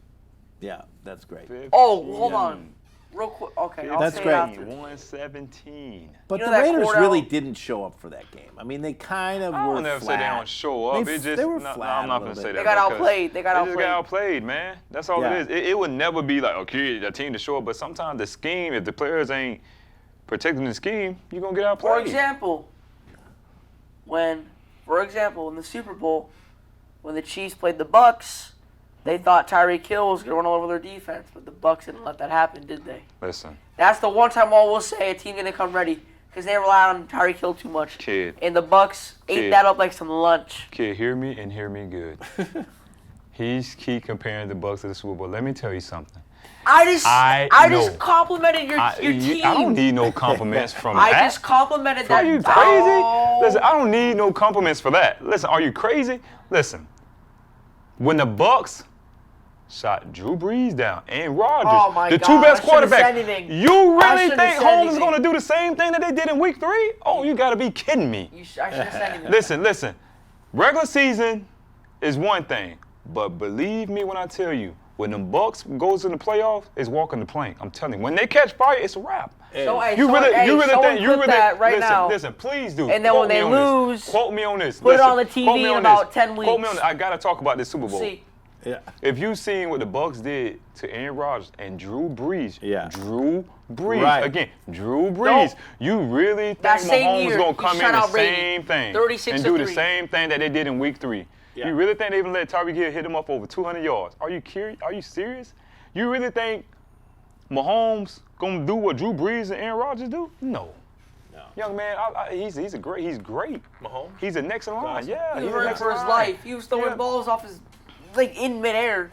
Yeah, that's great. Oh, hold on. Real quick. Okay, I'll That's say great. it after. 117. But You know the that Raiders Cordell- really didn't show up for that game. I mean, they kind of I were don't never flat. say they don't show up. They were flat I'm a not little gonna say bit. that. They got because outplayed. They got just got outplayed, man. That's all Yeah. it is. It would never be like, okay, a team to show up. But sometimes the scheme, if the players ain't protecting the scheme, you're gonna get For outplayed. example, in the Super Bowl, when the Chiefs played the Bucs, they thought Tyreek Hill was gonna run all over their defense, but the Bucs didn't let that happen, did they? Listen, That's the one time all we'll say a team gonna come ready because they rely on Tyreek Hill too much. kid, And the Bucs ate Kid. that up like some lunch. hear me and hear me good. He's keep comparing the Bucs to the Super Bowl. Let me tell you something. I know. just complimented your team. I don't need no compliments from I that. just complimented that. Are you crazy? Oh. Listen, I don't need no compliments for that. Listen, are you crazy? Listen, when the Bucs shot Drew Brees down and Rodgers, Oh my the God, two best I shouldn't have said quarterbacks, anything. you I really shouldn't have think said Holmes is anything. going to do the same thing that they did in Week 3? Oh, you got to be kidding me. I should have said anything. Listen. Regular season is one thing, but believe me when I tell you, when the Bucs goes in the playoffs, it's walking the plank. I'm telling you, when they catch fire, it's a wrap. So, hey, You really show think him that right listen, now. Listen, please do. And then Quote when they me on lose, this. Quote me on this. put it Listen, on the TV quote me in on about this. 10 weeks. Quote me on this. I gotta talk about this Super Bowl. See, Yeah. If you seen what the Bucs did to Aaron Rodgers and Drew Brees, Yeah. Drew Brees Right. again, Drew Brees, you really think That same Mahomes year, gonna he come in shut the out Brady, same thing 36 and to do the 3. same thing that they did in Week 3? Yeah. You really think they even let Tyreek Hill hit him up over 200 yards? Are you curious? Are you serious? You really think Mahomes gonna do what Drew Brees and Aaron Rodgers do? No. Young man, he's great. Mahomes? He's the next in line. Awesome. Yeah, he he's the ran next for in his line. life. He was throwing balls off his, like, in midair.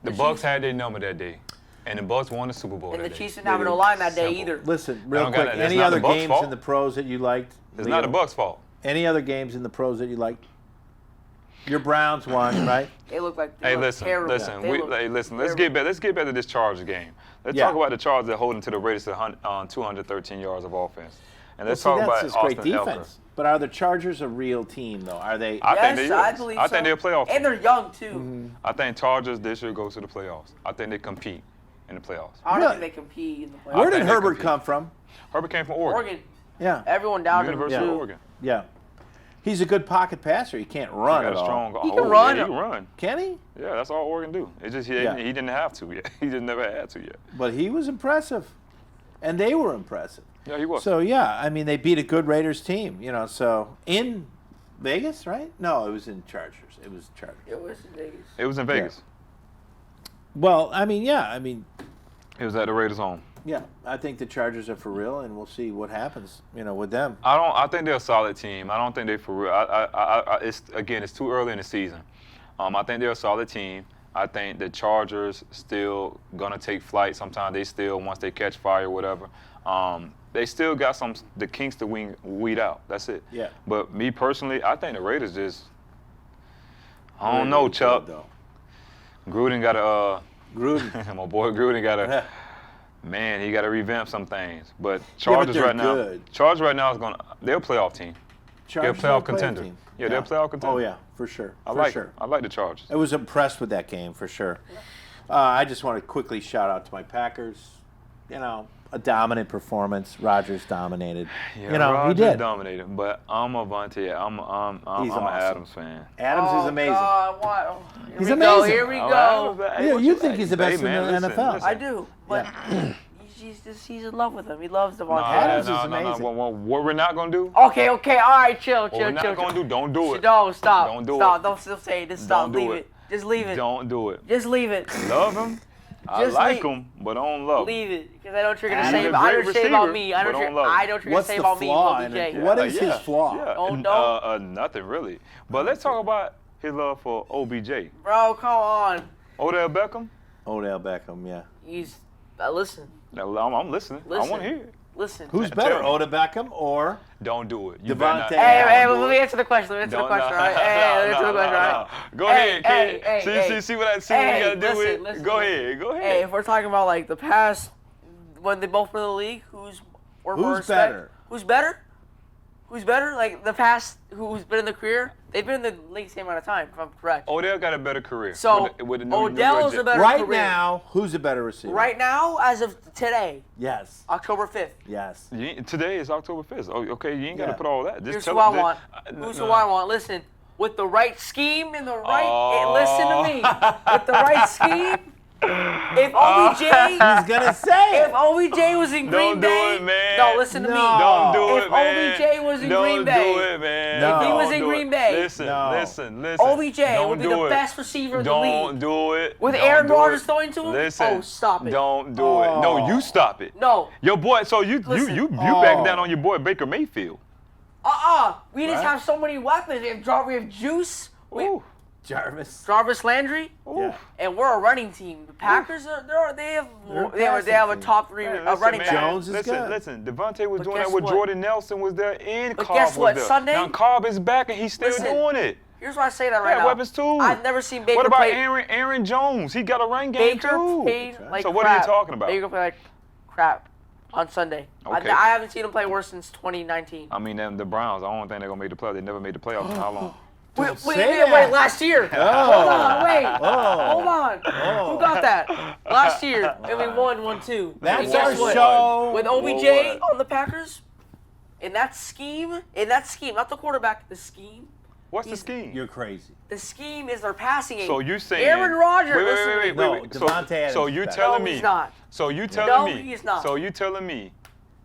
The Bucs had their number that day, and the Bucs won the Super Bowl And the that day. Chiefs didn't have no line that day Simple. either. Listen, They real don't quick. got it. That's Any not other the Bucs' games fault. in the pros that you liked? It's Leo? not the Bucs' fault. Any other games in the pros that you liked? Your Browns won, right? They look like they Hey, look listen, terrible. listen, They look listen. Let's terrible. get back. Let's get back to this Chargers game. Let's Yeah. talk about the Chargers that holding to the Raiders to 213 yards of offense. And let's Well, talk see, about that's just great Austin Elker. defense. But are the Chargers a real team, though? Are they? I think Yes, they I is. believe I so. think they're a playoff team. And they're young too. Mm-hmm. I think Chargers this year go to the playoffs. I think they compete in the playoffs. I don't Really? think they compete in the playoffs. Where I did think they Herbert compete. come from? Herbert came from Oregon. Oregon. Yeah. Everyone doubted him. University too. of Oregon. Yeah. He's a good pocket passer. He can't run He at got a all. strong. He can oh, run. Yeah, he can run. Can he? Yeah, that's all Oregon do. It's just he didn't have to yet. He just never had to yet. But he was impressive. And they were impressive. Yeah, he was. So, yeah, I mean, they beat a good Raiders team, so in Vegas, right? No, it was in Chargers. It was Chargers. It was in Vegas. It was in Vegas. Well, I mean, yeah, I mean, It was at the Raiders' home. yeah, I think the Chargers are for real, and we'll see what happens, with them. I think they're a solid team. I don't think they're for real. It's too early in the season. I think they're a solid team. I think the Chargers still gonna take flight. Sometimes they still, once they catch fire or whatever, they still got the kinks to weed out. That's it. Yeah. But me personally, I think the Raiders just, I don't Really know, good, Chuck. though. Gruden got to, Gruden. my boy Gruden got to. Man, he got to revamp some things. But Chargers they're right now, good. Chargers right now they're a playoff team. Chargers they're a are playoff contender. team. Yeah, they're a playoff contender. Oh, yeah, for sure. I for like sure. I like the Chargers. I was impressed with that game, for sure. I just want to quickly shout out to my Packers. A dominant performance. Rodgers dominated. Yeah, he Rodgers did. dominated, but I'm a Vontae. I'm He's an awesome. Adams fan. Adams is amazing. God, what? Here He's we amazing. Go, here we Oh, go. Adams, hey, Yeah, what you think he's the best man, in the listen, NFL. listen. I do, but he's in love with him. He loves Devontae. Adams is No. amazing. What we're not gonna do? Okay, all right, chill. What we're not gonna do? Don't do it. No, stop. Don't do stop. it. Don't still say it. Just stop. Don't do Leave it. it. Just leave it. Don't do it. Just leave it. Love him. I Just like leave- him, but I don't love him. Leave it, because I know what you're gonna Adams say. is a I know great what you're saying about receiver, me. I know but what I don't love you're him. gonna What's say the about me, flaw OBJ. in it? What is his flaw? Yeah, Oh, no. Nothing really. But let's talk about his love for OBJ. Bro, come on. Odell Beckham. Odell Beckham, yeah. He's listen. Now, I'm listening. I want to hear it. Listen. Who's Tell better, me. Odell Beckham or Don't do it. You Devontae better not- Adams. Hey, Don't let do me it. answer the question. Let me answer the Don't- question, no, right? Hey, let me answer the no, question, no, right? no. Go Hey, ahead, hey, kid. hey, See what you got to do listen, with it. listen. Go ahead. Hey, if we're talking about like the past, when they both were in the league, who's better? Who's better? Who's better? Like the past, who's been in the career? They've been in the league the same amount of time, if I'm correct. Odell got a better career. So with the New Odell York is a better right career. now? Who's a better receiver? Right now, as of today, Yes. October 5th. Yes. Today is October 5th. Oh, okay, you ain't got to Yeah. put all that. Just Here's tell who I them- want. Who's who I want? Listen, with the right scheme and the right, Oh. listen to me. With the right scheme, if OBJ, He's gonna say if it. OBJ was in Green Don't do Bay, it, man. no, listen to me. No. Don't do If it, man. OBJ was in Don't Green Bay, do it, man. No. if he was Don't in do Green it. Bay, listen. No. OBJ Don't would be do the it. best receiver in the Don't league. do it. With Don't Aaron do Rodgers it. throwing to him? Listen. Oh, stop it. Don't do it. No, you stop it. No. Your boy. So you Listen. back down on your boy Baker Mayfield. We just Right. have so many weapons. We have Juice. Ooh. Jarvis. Landry. Yeah. And we're a running team. The Packers they have They're a they have a passing top three Man, listen, running man. back. Jones is good. Listen, Devontae was But doing guess that with what? Jordan Nelson was there and But Cobb guess what? was there. Sunday- Now Cobb is back and he's still Listen, doing it. Here's why I say that They right got now. weapons too. I've never seen Baker What about play. Aaron Jones? He got a run game Baker too. played like So crap. what are you talking about? Baker played like crap on Sunday. Okay. I haven't seen him play worse since 2019. I mean, the Browns, I don't think they're going to make the playoffs. They never made the playoffs in how long? Don't say that. Wait, last year. Hold on, wait. Oh. Hold on. Who got that? Last year, and we won 1-2. That's And guess our what? show. With OBJ on the Packers, in that scheme, not the quarterback, the scheme. What's the scheme? You're crazy. The scheme is their passing game. So you saying Aaron Rodgers? Wait. No, So, Devontae Adams so is you better. telling No, me? he's not. So you telling No, me? he's not. So you telling me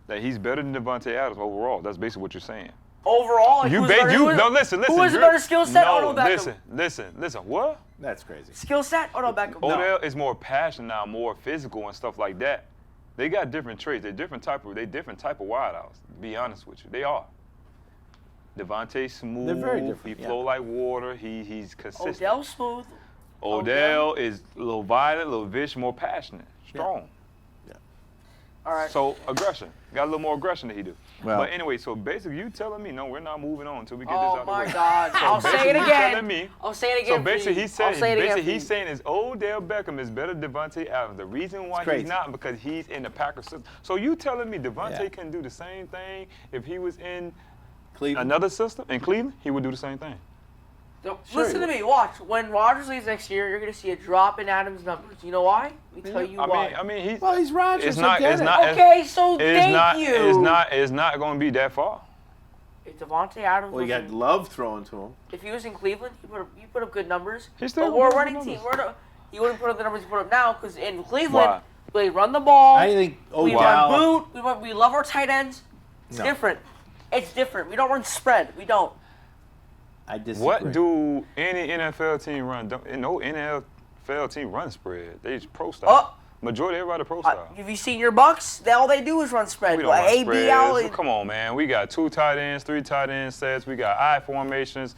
that he's better than Devontae Adams overall? That's basically what you're saying. Overall, You who's bet better- you. who- No, listen. Who has a you're- better skill set? No, Odell Beckham. listen. What? That's crazy. Skill set? Odell Beckham. Odell is more passionate now, more physical and stuff like that. They got different traits. They're different type of wideouts. To be honest with you, they are. Devontae smooth. They're very different, He yeah. flow like water. He's consistent. Odell smooth. Odell is a little violent, a little vicious, more passionate, strong. All right. So aggression. Got a little more aggression than he do. Well- But anyway, so basically you telling me, no, we're not moving on until we get this Oh out of the my way. God! So I'll say it basically you again. telling me- I'll say it again. So basically please. he's saying, I'll say it again, he's please. saying is Odell Beckham is better than Devontae Adams. The reason why crazy. he's not because he's in the Packers system. So you telling me Devontae Yeah. can do the same thing if he was in Cleveland. another system in Cleveland? He would do the same thing. So, Sure listen he to me. Watch. When Rodgers leaves next year, you're going to see a drop in Adams' numbers. You know why? Let me tell you why. I mean, Well, he's Rodgers. It's I not. get It's it. not. Okay, so It's thank not. you. It's not going to be that far. If Devontae Adams Well, you was got in, Love thrown to him. if he was in Cleveland, he put up good numbers. He still But we're a put up running good team. numbers. He wouldn't put up the numbers he put up now because in Cleveland, Why? we run the ball. I think we Odell. run boot. We love our tight ends. It's No. different. It's different. We don't run spread. We don't. I disagree. What do any NFL team run? No NFL team run spread. They just pro style. Oh. Majority everybody pro style. Have you seen your Bucks? All they do is run spread. We don't run AB spreads. out. Come on, man. We got 2 tight ends, 3 tight end sets. We got I formations.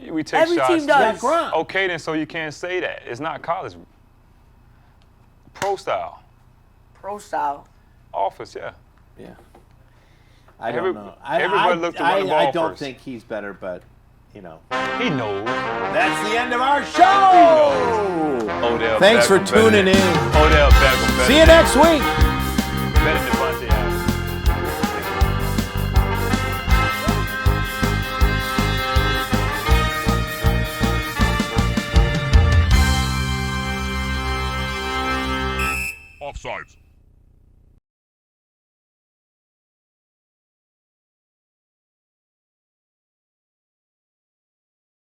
We take Every shots. team does. Yeah, Gronk. Okay, then, so you can't say that. It's not college. Pro style. Pro style. Office, yeah. Yeah. I don't Every- know. everybody looked to run the ball I don't first. think he's better, but you know. He knows. That's the end of our show. Odell Thanks for Beckham better tuning than- in. Odell Beckham better See you than- next week. Better than Devontae Adams. Offsides.